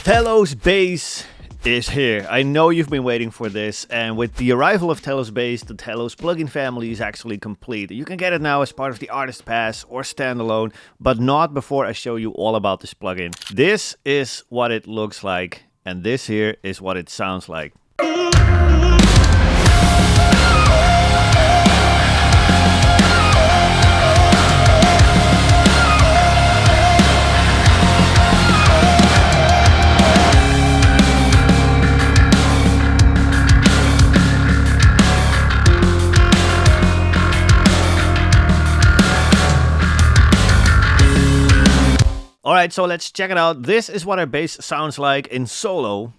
Telos bass is here. I know you've been waiting for this, and with the arrival of Telos bass, the Telos plugin family is actually complete. You can get it now as part of the Artist Pass or standalone, but not before I show you all about this plugin. This is what it looks like, and this here is what it sounds like. Alright, so let's check it out. This is what our bass sounds like in solo.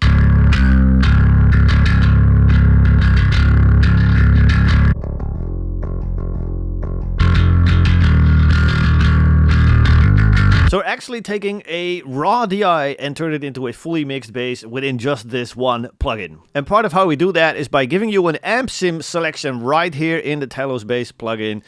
So we're actually taking a raw DI and turn it into a fully mixed bass within just this one plugin. And part of how we do that is by giving you an amp sim selection right here in the Telos bass plugin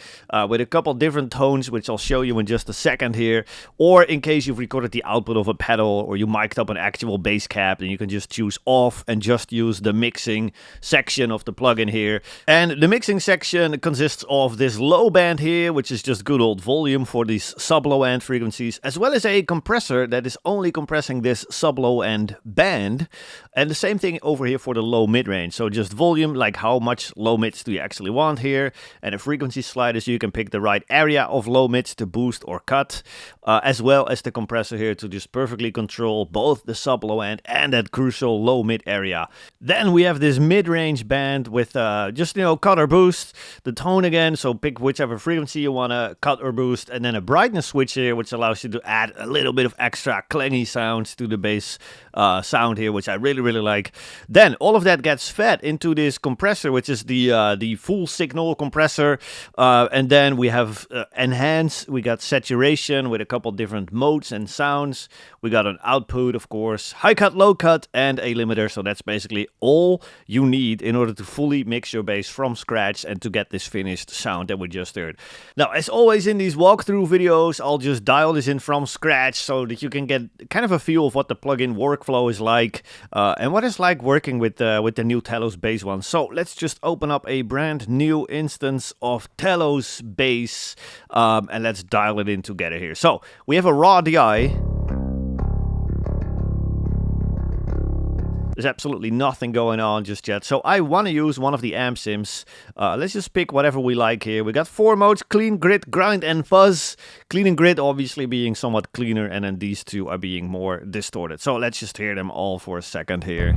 with a couple different tones, which I'll show you in just a second here. Or in case you've recorded the output of a pedal or you mic'd up an actual bass cap, then you can just choose off and just use the mixing section of the plugin here. And the mixing section consists of this low band here, which is just good old volume for these sub-low end frequencies, as well as a compressor that is only compressing this sub-low end band, and the same thing over here for the low mid-range. So just volume, like how much low mids do you actually want here, and a frequency slider so you can pick the right area of low mids to boost or cut, as well as the compressor here to just perfectly control both the sub-low end and that crucial low mid area. Then we have this mid-range band with just, cut or boost, the tone again, so pick whichever frequency you want to cut or boost, and then a brightness switch here, which allows you to add a little bit of extra clangy sounds to the bass sound here, which I really like. Then all of that gets fed into this compressor, which is the full signal compressor, and then we have enhance, we got saturation with a couple different modes and sounds, we got an output, of course, high cut, low cut, and a limiter. So that's basically all you need in order to fully mix your bass from scratch and to get this finished sound that we just heard. Now, as always in these walkthrough videos, I'll just dial this in from scratch so that you can get kind of a feel of what the plugin workflow is like and what it's like working with the new Telos bass one. So let's just open up a brand new instance of Telos bass and let's dial it in together here. So we have a raw DI. There's absolutely nothing going on just yet. So I want to use one of the amp sims. Let's just pick whatever we like here. We got 4 modes: clean, grit, grind, and fuzz. Clean and grit obviously being somewhat cleaner, and then these two are being more distorted. So let's just hear them all for a second here.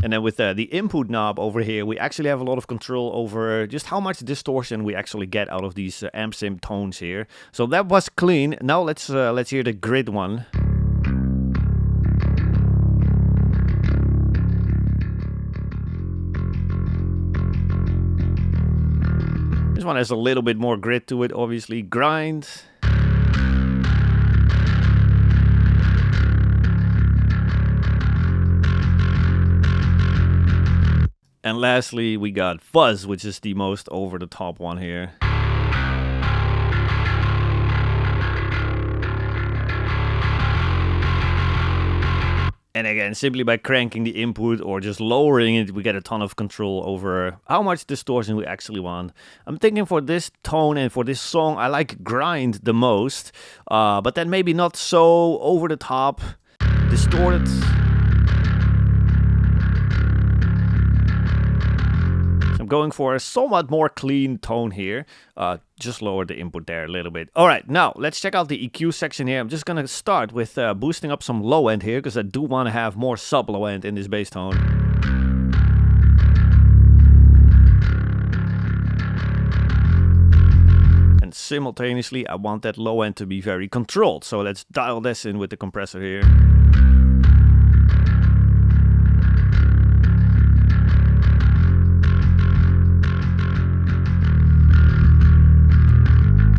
And then with the input knob over here, we actually have a lot of control over just how much distortion we actually get out of these amp sim tones here. So that was clean. Now let's hear the grid one. This one has a little bit more grit to it, obviously. Grind. And lastly, we got fuzz, which is the most over-the-top one here. And again, simply by cranking the input or just lowering it, we get a ton of control over how much distortion we actually want. I'm thinking for this tone and for this song, I like grind the most, but then maybe not so over-the-top, distorted. I'm going for a somewhat more clean tone here. Just lower the input there a little bit. All right, now let's check out the EQ section here. I'm just going to start with boosting up some low end here because I do want to have more sub low end in this bass tone. And simultaneously, I want that low end to be very controlled. So let's dial this in with the compressor here.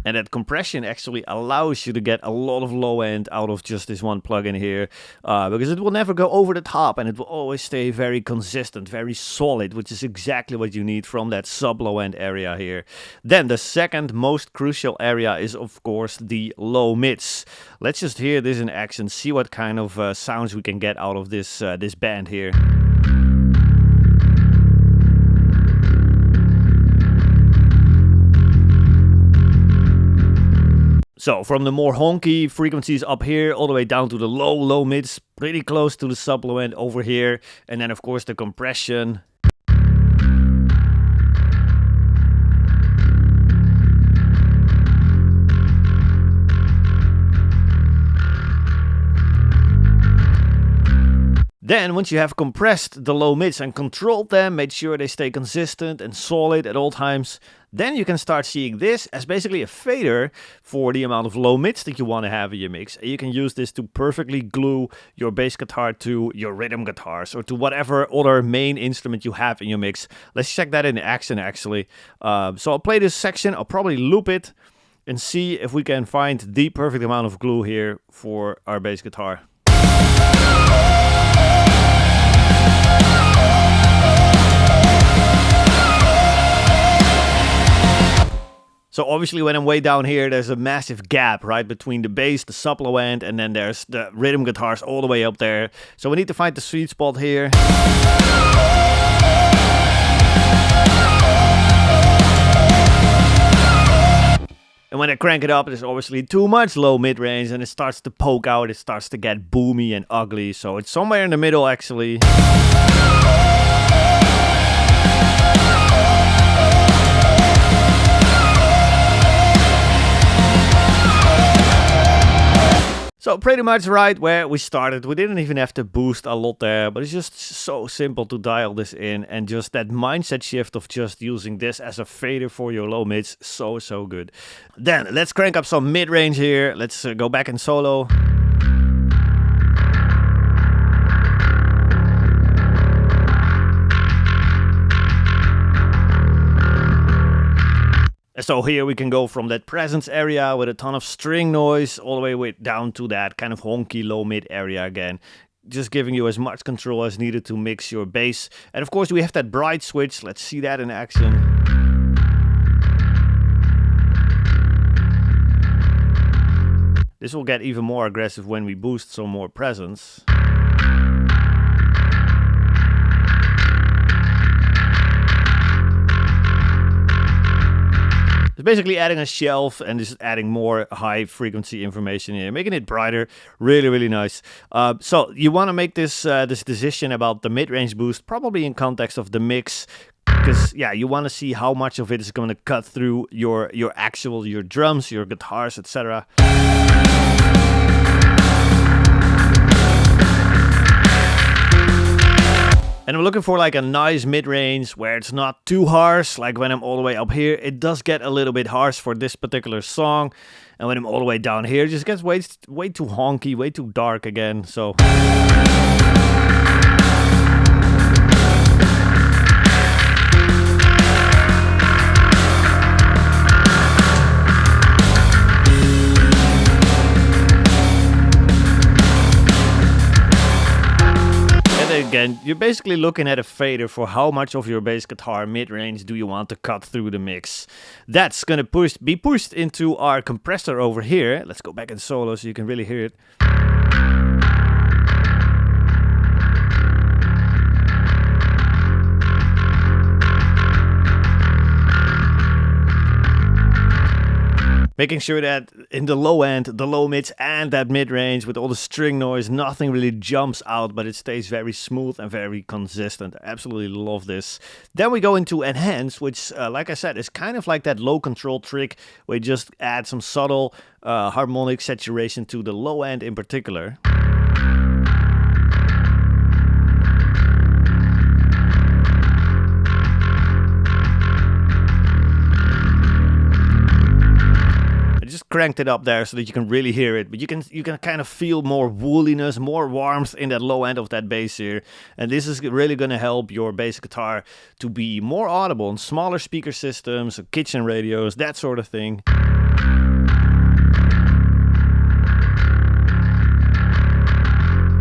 And that compression actually allows you to get a lot of low end out of just this one plugin here, because it will never go over the top and it will always stay very consistent, very solid, which is exactly what you need from that sub low end area here. Then the second most crucial area is of course the low mids. Let's just hear this in action, see what kind of sounds we can get out of this band here. So from the more honky frequencies up here all the way down to the low mids, pretty close to the sub low end over here, and then of course the compression. Then, once you have compressed the low mids and controlled them, made sure they stay consistent and solid at all times, then you can start seeing this as basically a fader for the amount of low mids that you want to have in your mix. And you can use this to perfectly glue your bass guitar to your rhythm guitars or to whatever other main instrument you have in your mix. Let's check that in action actually. So I'll play this section, I'll probably loop it and see if we can find the perfect amount of glue here for our bass guitar. So obviously when I'm way down here, there's a massive gap, right, between the bass, the sub low end, and then there's the rhythm guitars all the way up there. So we need to find the sweet spot here. And when I crank it up, there's obviously too much low mid-range and it starts to poke out, it starts to get boomy and ugly. So it's somewhere in the middle actually. So pretty much right where we started. We didn't even have to boost a lot there, but it's just so simple to dial this in, and just that mindset shift of just using this as a fader for your low mids, so good. Then let's crank up some mid-range here. Let's go back in solo. So here we can go from that presence area with a ton of string noise all the way down to that kind of honky low mid area again. Just giving you as much control as needed to mix your bass. And of course we have that bright switch. Let's see that in action. This will get even more aggressive when we boost some more presence. It's basically adding a shelf and just adding more high frequency information here, making it brighter, really nice. So you want to make this this decision about the mid-range boost probably in context of the mix, because yeah, you want to see how much of it is going to cut through your drums, your guitars, etc. And I'm looking for like a nice mid-range where it's not too harsh. Like when I'm all the way up here, it does get a little bit harsh for this particular song. And when I'm all the way down here, it just gets way too honky, way too dark again. So again, you're basically looking at a fader for how much of your bass guitar mid-range do you want to cut through the mix. That's gonna be pushed into our compressor over here. Let's go back in solo so you can really hear it. Making sure that in the low end, the low mids and that mid-range with all the string noise, nothing really jumps out, but it stays very smooth and very consistent. I absolutely love this. Then we go into Enhance, which, like I said, is kind of like that low control trick where you just add some subtle harmonic saturation to the low end in particular. Just cranked it up there so that you can really hear it, but you can kind of feel more wooliness, more warmth in that low end of that bass here, and this is really going to help your bass guitar to be more audible in smaller speaker systems, kitchen radios, that sort of thing.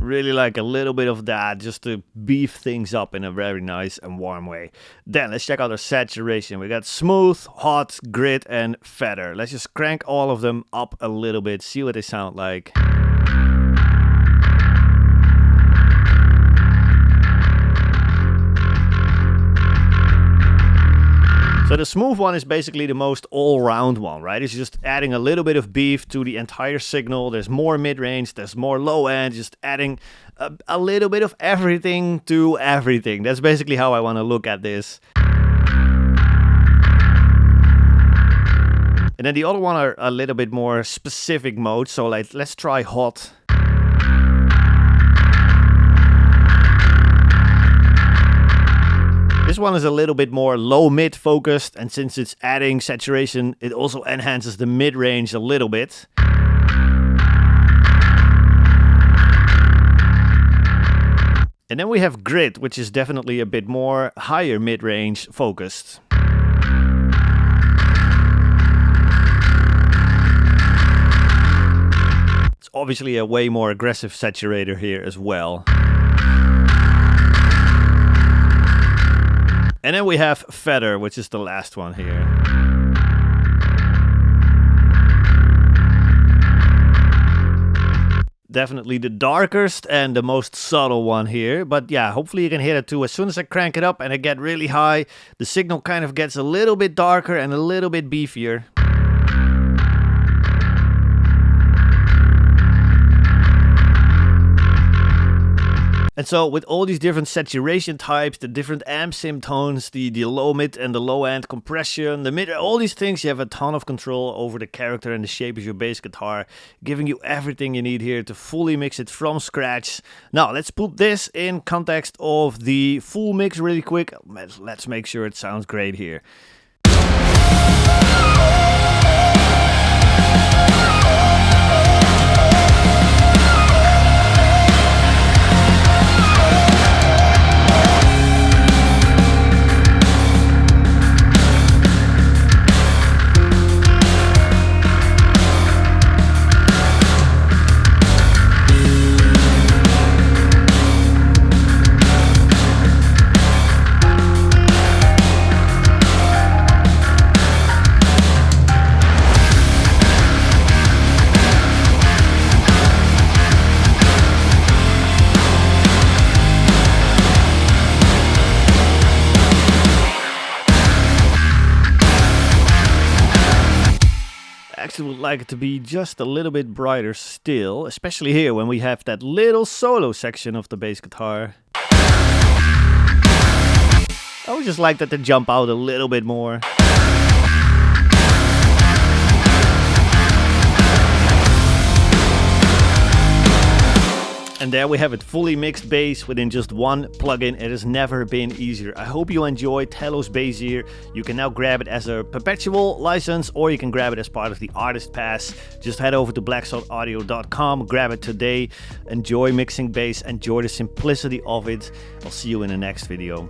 Really like a little bit of that just to beef things up in a very nice and warm way. Then let's check out our saturation. We got smooth, hot, grit, and feather. Let's just crank all of them up a little bit, see what they sound like. So the smooth one is basically the most all-round one, right? It's just adding a little bit of beef to the entire signal. There's more mid-range, there's more low-end, just adding a little bit of everything to everything. That's basically how I want to look at this. And then the other one are a little bit more specific modes. So like, let's try hot. This one is a little bit more low-mid focused, and since it's adding saturation, it also enhances the mid-range a little bit. And then we have grit, which is definitely a bit more higher mid-range focused. It's obviously a way more aggressive saturator here as well. And then we have feather, which is the last one here. Definitely the darkest and the most subtle one here. But yeah, hopefully you can hear it too. As soon as I crank it up and I get really high, the signal kind of gets a little bit darker and a little bit beefier. And so with all these different saturation types, the different amp sim tones, the low mid and the low end compression, the mid, all these things, you have a ton of control over the character and the shape of your bass guitar, giving you everything you need here to fully mix it from scratch. Now let's put this in context of the full mix really quick. Let's make sure it sounds great here. I actually would like it to be just a little bit brighter still, especially here when we have that little solo section of the bass guitar. I would just like that to jump out a little bit more. And there we have it, fully mixed bass within just one plugin. It has never been easier. I hope you enjoyed Telos Bassier. You can now grab it as a perpetual license, or you can grab it as part of the Artist Pass. Just head over to blacksaltaudio.com, grab it today. Enjoy mixing bass, enjoy the simplicity of it. I'll see you in the next video.